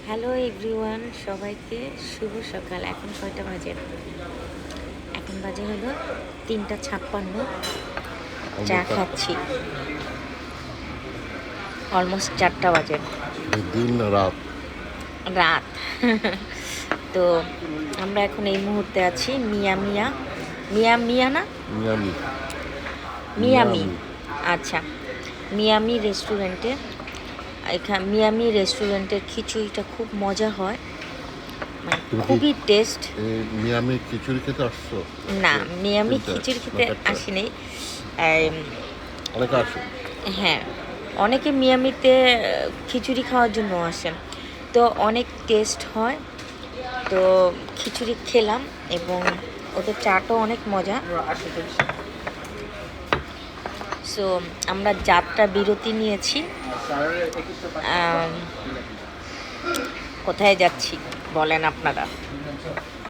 Hello everyone, সবাইকে শুভ সকাল। এখন কয়টা বাজে? এখন বাজে হলো 3:56। চা খাচ্ছি, অলমোস্ট 4টা বাজে। দিন না রাত? রাত। তো আমরা এখন এই মুহূর্তে আছি মিয়া না, মিয়ামি। মিয়ামি। আচ্ছা, মিয়ামি রেস্টুরেন্টে। মিয়ামি রেস্টুরেন্টের খিচুড়িটা খুব মজা হয়, মানে তুমি কি খুবই টেস্ট। মিয়ামি খিচুড়ি খেতে আসছো? না, মিয়ামি তিনটা খিচুড়ি না খেতে চারটা? আসিনি। অনেকে আসো? হ্যাঁ, অনেকে মিয়ামিতে খিচুড়ি খাওয়ার জন্য আসেন, তো অনেক টেস্ট হয়। তো খিচুড়ি খেলাম এবং ওদের চাটাও অনেক মজা। সো আমরা যাত্রা বিরতি নিয়েছি। কোথায় যাচ্ছি বলেন আপনারা?